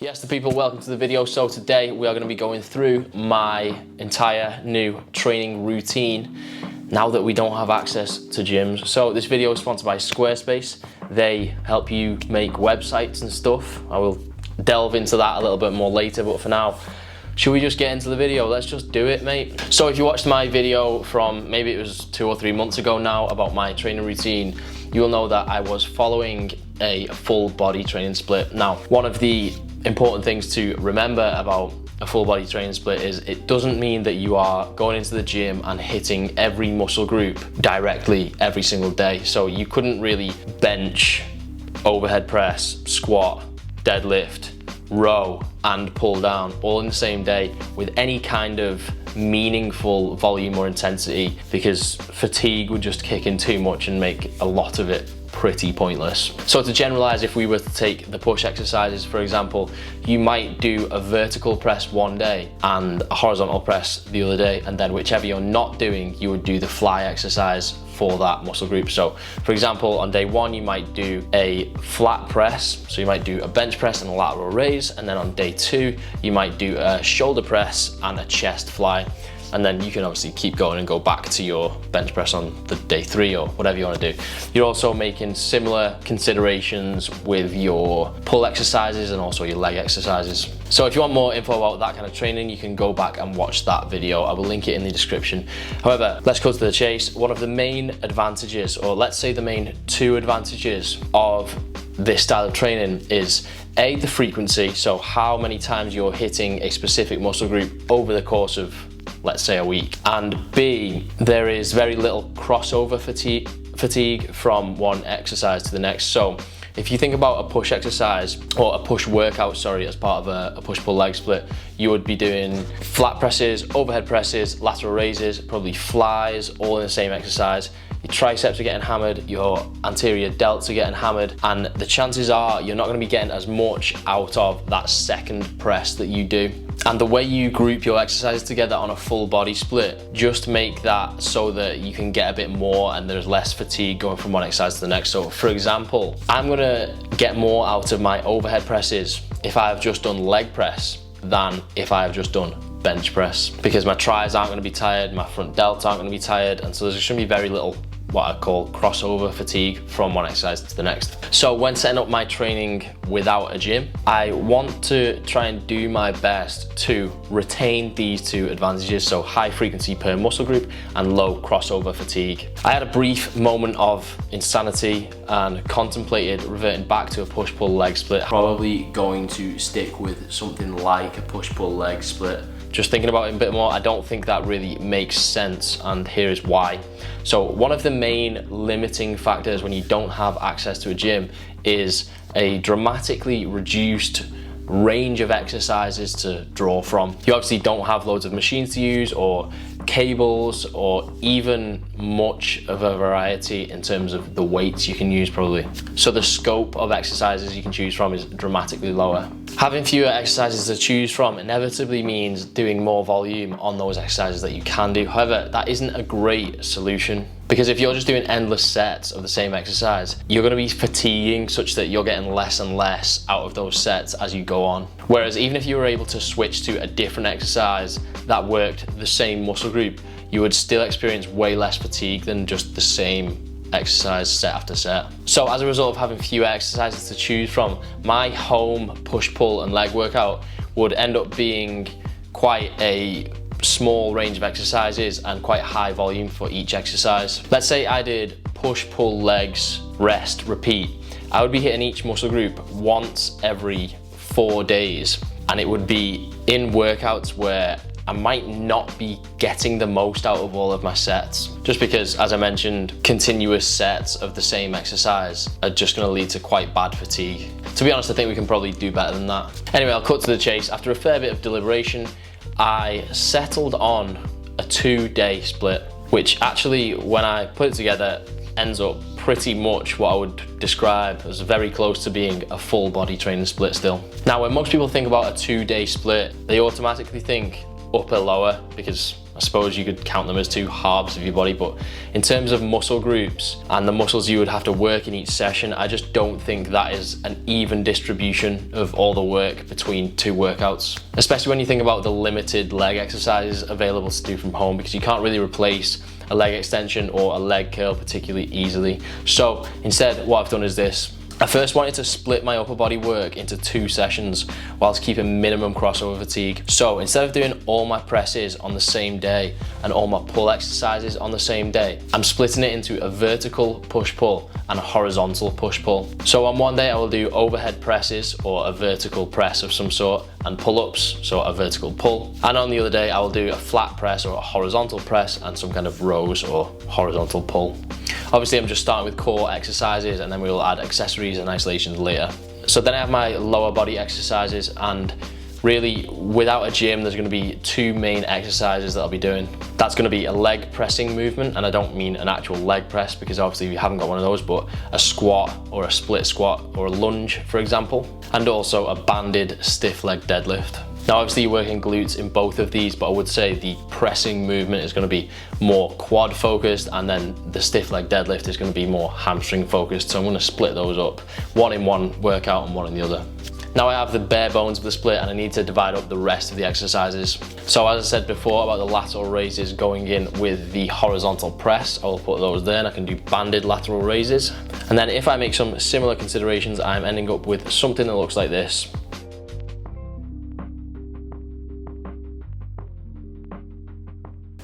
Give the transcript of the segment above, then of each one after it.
Yes, the people, welcome to the video. So today we are going to be going through my entire new training routine now that we don't have access to gyms. So this video is sponsored by Squarespace. They help you make websites and stuff. I will delve into that a little bit more later, but for now, should we just get into the video? Let's just do it, mate. So if you watched my video from maybe it was 2 or 3 months ago now about my training routine, you'll know that I was following a full body training split. Now, one of the important things to remember about a full body training split is it doesn't mean that you are going into the gym and hitting every muscle group directly every single day. So you couldn't really bench, overhead press, squat, deadlift, row and pull down all in the same day with any kind of meaningful volume or intensity, because fatigue would just kick in too much and make a lot of it pretty pointless. So to generalize, if we were to take the push exercises, for example, you might do a vertical press one day and a horizontal press the other day, and then whichever you're not doing, you would do the fly exercise for that muscle group. So for example, on day one, you might do a flat press. So you might do a bench press and a lateral raise. And then on day two, you might do a shoulder press and a chest fly. And then you can obviously keep going and go back to your bench press on the day 3 or whatever you want to do. You're also making similar considerations with your pull exercises and also your leg exercises. So if you want more info about that kind of training, you can go back and watch that video. I will link it in the description. However, let's go to the chase. One of the main advantages, or let's say the main 2 advantages of this style of training is A, the frequency. So how many times you're hitting a specific muscle group over the course of, let's say, a week, and B, there is very little crossover fatigue from one exercise to the next. So if you think about a push exercise or a push workout, sorry, as part of a push-pull leg split, you would be doing flat presses, overhead presses, lateral raises, probably flies, all in the same exercise. Your triceps are getting hammered, your anterior delts are getting hammered, and the chances are you're not going to be getting as much out of that second press that you do. And the way you group your exercises together on a full body split, just make that so that you can get a bit more and there's less fatigue going from one exercise to the next. So for example, I'm gonna get more out of my overhead presses if I've just done leg press than if I've just done bench press, because my tris aren't gonna be tired, my front delts aren't gonna be tired, and so there's just gonna be very little what I call crossover fatigue from one exercise to the next. So when setting up my training without a gym, I want to try and do my best to retain these 2 advantages, so high frequency per muscle group and low crossover fatigue. I had a brief moment of insanity and contemplated reverting back to a push-pull leg split. Probably going to stick with something like a push-pull leg split. Just thinking about it a bit more, I don't think that really makes sense, and here is why. So one of the main limiting factors when you don't have access to a gym is a dramatically reduced range of exercises to draw from. You obviously don't have loads of machines to use or cables or even much of a variety in terms of the weights you can use probably. So the scope of exercises you can choose from is dramatically lower. Having fewer exercises to choose from inevitably means doing more volume on those exercises that you can do. However, that isn't a great solution, because if you're just doing endless sets of the same exercise, you're going to be fatiguing such that you're getting less and less out of those sets as you go on. Whereas even if you were able to switch to a different exercise that worked the same muscle group, you would still experience way less fatigue than just the same exercise set after set. So as a result of having fewer exercises to choose from, my home push, pull and leg workout would end up being quite a small range of exercises and quite high volume for each exercise. Let's say I did push, pull, legs, rest, repeat. I would be hitting each muscle group once every 4 days, and it would be in workouts where I might not be getting the most out of all of my sets, just because, as I mentioned, continuous sets of the same exercise are just going to lead to quite bad fatigue. To be honest, I think we can probably do better than that. Anyway, I'll cut to the chase. After a fair bit of deliberation, I settled on a 2-day split, which actually, when I put it together, ends up pretty much what I would describe as very close to being a full body training split still. Now, when most people think about a 2-day split, they automatically think upper lower, because I suppose you could count them as two halves of your body, but in terms of muscle groups and the muscles you would have to work in each session, I just don't think that is an even distribution of all the work between two workouts, especially when you think about the limited leg exercises available to do from home, because you can't really replace a leg extension or a leg curl particularly easily. So instead, what I've done is this. I first wanted to split my upper body work into 2 sessions whilst keeping minimum crossover fatigue. So instead of doing all my presses on the same day and all my pull exercises on the same day, I'm splitting it into a vertical push-pull and a horizontal push-pull. So on one day I will do overhead presses or a vertical press of some sort, and pull-ups, so a vertical pull. And on the other day I will do a flat press or a horizontal press and some kind of rows or horizontal pull. Obviously I'm just starting with core exercises, and then we will add accessories and isolations later. So then I have my lower body exercises, and really without a gym there's going to be 2 main exercises that I'll be doing. That's going to be a leg pressing movement, and I don't mean an actual leg press because obviously we haven't got one of those, but a squat or a split squat or a lunge, for example, and also a banded stiff leg deadlift. Now obviously you're working glutes in both of these, but I would say the pressing movement is going to be more quad focused, and then the stiff leg deadlift is going to be more hamstring focused. So I'm going to split those up, one in one workout and one in the other. Now I have the bare bones of the split, and I need to divide up the rest of the exercises. So as I said before about the lateral raises going in with the horizontal press, I will put those there, and I can do banded lateral raises. And then if I make some similar considerations, I'm ending up with something that looks like this.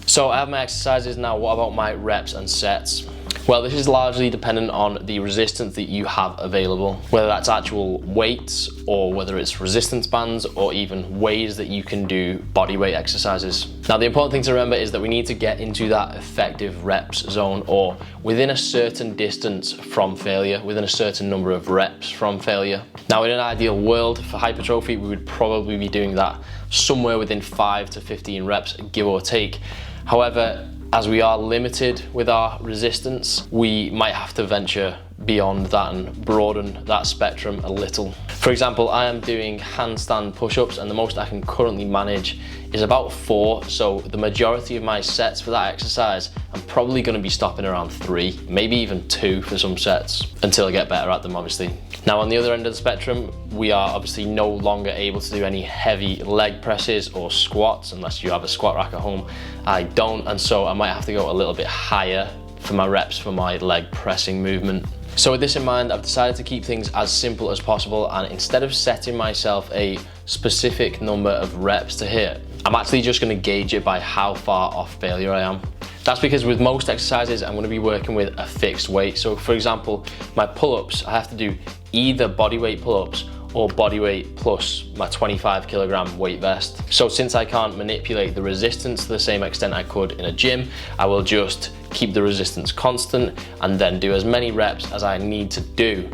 So I have my exercises. Now what about my reps and sets? Well, this is largely dependent on the resistance that you have available, whether that's actual weights or whether it's resistance bands or even ways that you can do body weight exercises. Now the important thing to remember is that we need to get into that effective reps zone, or within a certain distance from failure, within a certain number of reps from failure. Now in an ideal world for hypertrophy, we would probably be doing that somewhere within 5 to 15 reps, give or take. However, as we are limited with our resistance, we might have to venture beyond that and broaden that spectrum a little. For example, I am doing handstand push-ups, and the most I can currently manage is about 4. So the majority of my sets for that exercise, I'm probably going to be stopping around 3, maybe even 2 for some sets, until I get better at them, obviously. Now on the other end of the spectrum, we are obviously no longer able to do any heavy leg presses or squats unless you have a squat rack at home. I don't, and so I might have to go a little bit higher for my reps for my leg pressing movement. So with this in mind, I've decided to keep things as simple as possible, and instead of setting myself a specific number of reps to hit, I'm actually just going to gauge it by how far off failure I am. That's because with most exercises, I'm going to be working with a fixed weight. So for example, my pull-ups, I have to do either body weight pull-ups or body weight plus my 25 kilogram weight vest. So since I can't manipulate the resistance to the same extent I could in a gym, I will just keep the resistance constant and then do as many reps as I need to do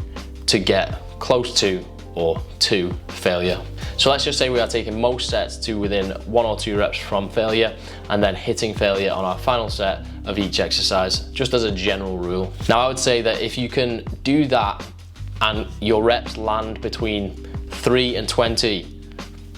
to get close to or to failure. So let's just say we are taking most sets to within 1 or 2 reps from failure, and then hitting failure on our final set of each exercise, just as a general rule. Now I would say that if you can do that and your reps land between 3 and 20,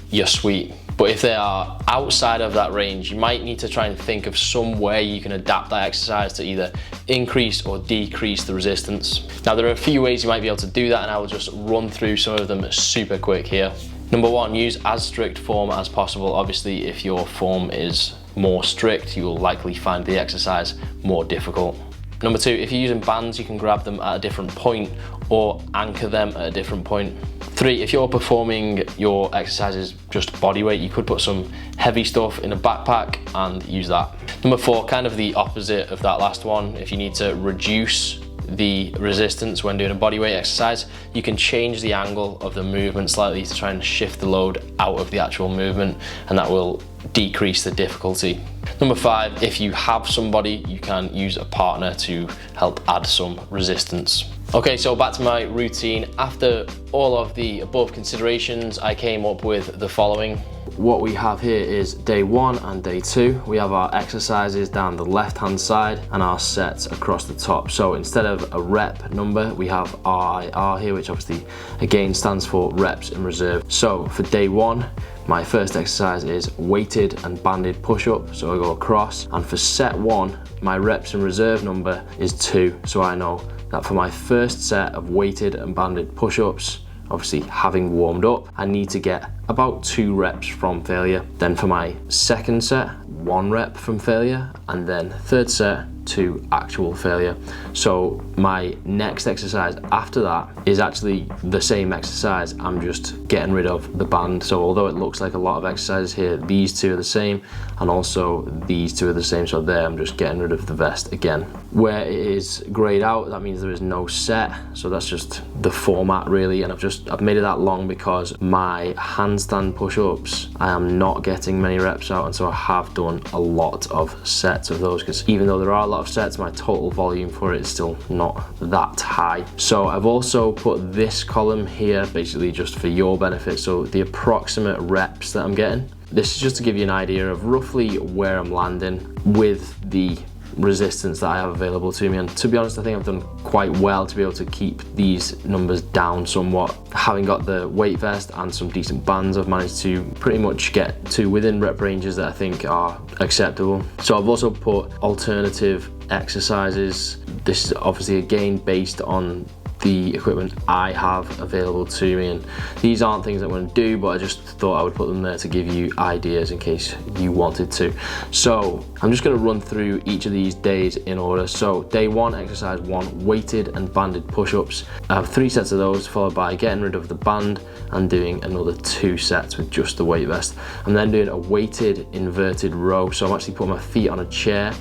you're sweet. But if they are outside of that range, you might need to try and think of some way you can adapt that exercise to either increase or decrease the resistance. Now there are a few ways you might be able to do that, and I will just run through some of them super quick here. Number 1, use as strict form as possible. Obviously, if your form is more strict, you will likely find the exercise more difficult. Number 2, if you're using bands, you can grab them at a different point or anchor them at a different point. 3, if you're performing your exercises just body weight, you could put some heavy stuff in a backpack and use that. Number 4, kind of the opposite of that last one. If you need to reduce the resistance when doing a body weight exercise, you can change the angle of the movement slightly to try and shift the load out of the actual movement, and that will decrease the difficulty. Number 5, if you have somebody, you can use a partner to help add some resistance. Okay, so back to my routine. After all of the above considerations, I came up with the following. What we have here is day 1 and day 2. We have our exercises down the left hand side and our sets across the top. So instead of a rep number, we have RIR here, which obviously again stands for reps in reserve. So for day 1, my first exercise is weighted and banded push-up. So I go across, and for set 1, my reps in reserve number is 2. So I know that for my first set of weighted and banded push-ups, obviously having warmed up, I need to get about 2 reps from failure. Then for my second set, 1 rep from failure, and then third set, 2 actual failure. So my next exercise after that is actually the same exercise, I'm just getting rid of the band. So although it looks like a lot of exercises here, these 2 are the same, and also these 2 are the same. So there, I'm just getting rid of the vest again. Where it is grayed out, that means there is no set. So that's just the format really, and I've made it that long because my handstand push-ups, I am not getting many reps out, and so I have done a lot of sets of those, because even though there are a lot of sets, my total volume for it is still not that high. So I've also put this column here basically just for your benefit, so the approximate reps that I'm getting. This is just to give you an idea of roughly where I'm landing with the resistance that I have available to me, and to be honest, I think I've done quite well to be able to keep these numbers down somewhat. Having got the weight vest and some decent bands, I've managed to pretty much get to within rep ranges that I think are acceptable. So I've also put alternative exercises. This is obviously again based on the equipment I have available to me, and these aren't things I'm going to do, but I just thought I would put them there to give you ideas in case you wanted to. So I'm just going to run through each of these days in order. So day 1, exercise 1, weighted and banded push-ups. I have 3 sets of those, followed by getting rid of the band and doing another 2 sets with just the weight vest. I'm then doing a weighted inverted row, so I'm actually putting my feet on a chair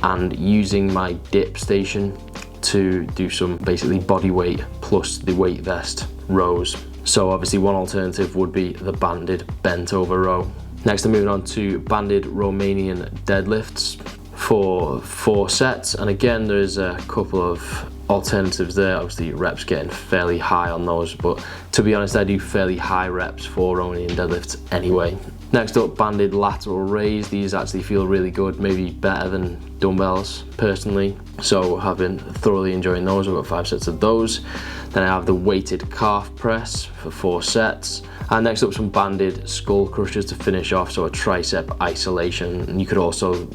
and using my dip station to do some basically body weight plus the weight vest rows. So obviously one alternative would be the banded bent over row. Next I'm moving on to banded Romanian deadlifts for 4 sets, and again there's a couple of alternatives there. Obviously reps getting fairly high on those, but to be honest I do fairly high reps for Romanian deadlifts anyway. Next up, banded lateral raise. These actually feel really good, maybe better than dumbbells personally, so I've been thoroughly enjoying those. I've got 5 sets of those. Then I have the weighted calf press for 4 sets, and next up some banded skull crushers to finish off, so a tricep isolation. And you could also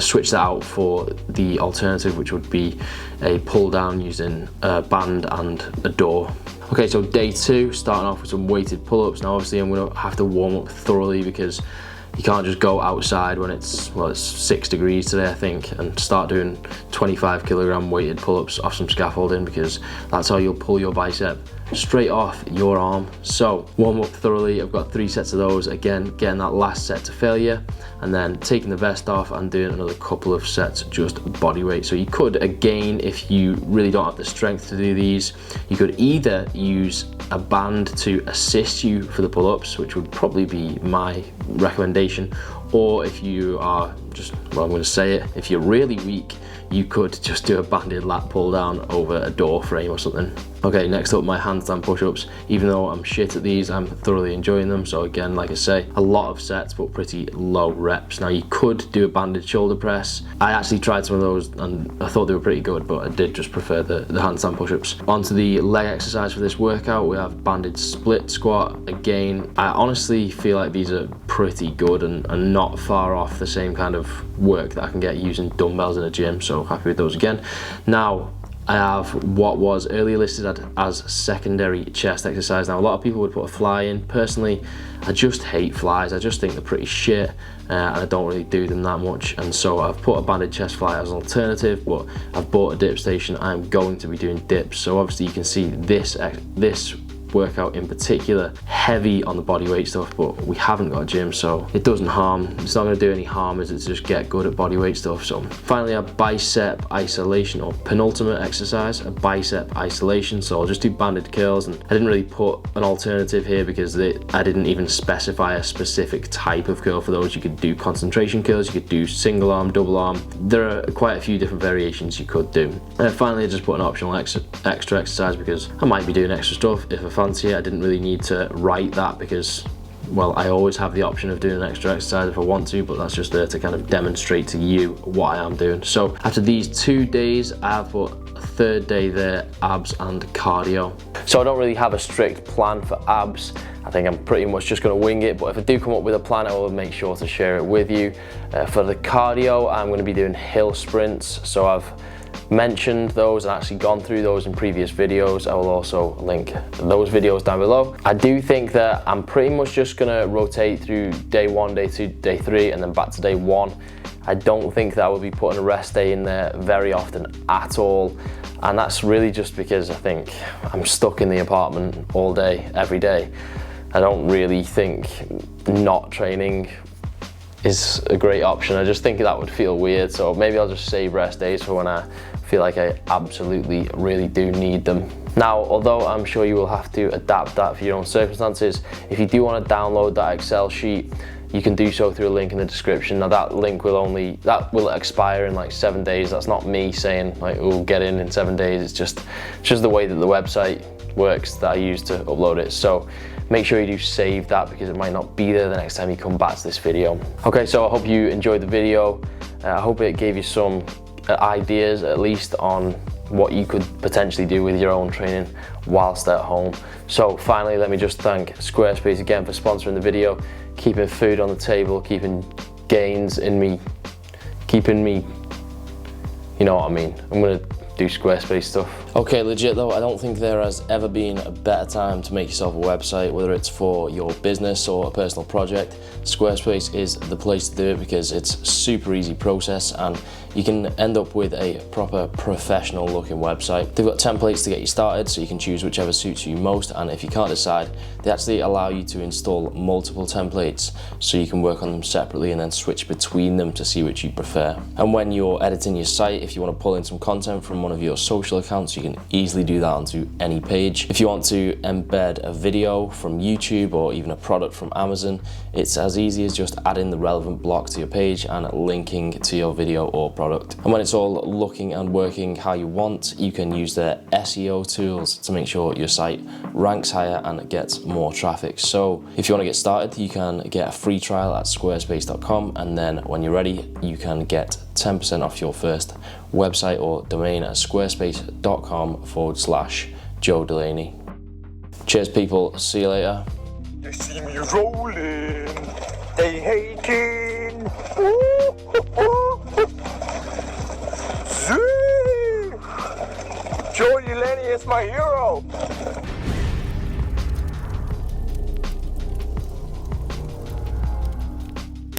switch that out for the alternative, which would be a pull down using a band and a door. Okay, so day 2, starting off with some weighted pull-ups. Now obviously I'm gonna have to warm up thoroughly because you can't just go outside when it's 6 degrees today I think and start doing 25 kilogram weighted pull-ups off some scaffolding, because that's how you'll pull your bicep straight off your arm. So warm up thoroughly. I've got 3 sets of those, again getting that last set to failure, and then taking the vest off and doing another couple of sets just body weight. So you could, again, if you really don't have the strength to do these, you could either use a band to assist you for the pull-ups, which would probably be my recommendation, or if you are just, well, I'm going to say it, if you're really weak, you could just do a banded lat pull down over a door frame or something. Okay, next up, my handstand push-ups. Even though I'm shit at these, I'm thoroughly enjoying them. So again, like I say, a lot of sets, but pretty low reps. Now you could do a banded shoulder press. I actually tried some of those and I thought they were pretty good, but I did just prefer the handstand push-ups. Onto the leg exercise for this workout, we have banded split squat. Again, I honestly feel like these are pretty good and not far off the same kind of work that I can get using dumbbells in a gym, so happy with those again. Now, I have what was earlier listed as secondary chest exercise. Now a lot of people would put a fly in. Personally, I just hate flies. I just think they're pretty shit and I don't really do them that much, and so I've put a banded chest fly as an alternative, but I've bought a dip station. I'm going to be doing dips, so obviously you can see this workout in particular heavy on the body weight stuff, but we haven't got a gym, so it doesn't harm. It's not going to do any harm, is it, to just get good at body weight stuff. So finally, a bicep isolation, or penultimate exercise, a bicep isolation. So I'll just do banded curls, and I didn't really put an alternative here because I didn't even specify a specific type of curl for those. You could do concentration curls, you could do single arm, double arm. There are quite a few different variations you could do. And finally, I just put an optional extra exercise because I might be doing extra stuff if I fancy it. I didn't really need to write that because, well, I always have the option of doing an extra exercise if I want to, but that's just there to kind of demonstrate to you what I am doing. So after these 2 days, I have put third day there, abs and cardio. So I don't really have a strict plan for abs. I think I'm pretty much just going to wing it, but if I do come up with a plan, I will make sure to share it with you. For the cardio, I'm going to be doing hill sprints. So I've mentioned those and actually gone through those in previous videos. I will also link those videos down below. I do think that I'm pretty much just going to rotate through day 1, day 2, day 3, and then back to day 1. I don't think that I will be putting a rest day in there very often at all. And that's really just because I think I'm stuck in the apartment all day, every day. I don't really think not training is a great option. I just think that would feel weird. So maybe I'll just save rest days for when I feel like I absolutely really do need them. Now, although I'm sure you will have to adapt that for your own circumstances, if you do want to download that Excel sheet, you can do so through a link in the description. Now that link will expire in like 7 days. That's not me saying like, oh, get in 7 days. It's just the way that the website works that I use to upload it. So make sure you do save that because it might not be there the next time you come back to this video. Okay, so I hope you enjoyed the video. I hope it gave you some ideas at least on what you could potentially do with your own training whilst at home. So finally, let me just thank Squarespace again for sponsoring the video, keeping food on the table, keeping gains in me, keeping me, you know what I mean. I'm gonna do Squarespace stuff. Okay, legit though, I don't think there has ever been a better time to make yourself a website, whether it's for your business or a personal project. Squarespace is the place to do it because it's a super easy process and you can end up with a proper professional looking website. They've got templates to get you started, so you can choose whichever suits you most, and if you can't decide, they actually allow you to install multiple templates so you can work on them separately and then switch between them to see which you prefer. And when you're editing your site, if you want to pull in some content from one of your social accounts, you can easily do that onto any page. If you want to embed a video from YouTube or even a product from Amazon, it's as easy as just adding the relevant block to your page and linking to your video or product. And when it's all looking and working how you want, you can use their SEO tools to make sure your site ranks higher and gets more traffic. So if you want to get started, you can get a free trial at squarespace.com, and then when you're ready, you can get 10% off your first website or domain at squarespace.com/Joe Delaney. Cheers people, see you later. You see me rolling, they hating. Joe Delaney is my hero.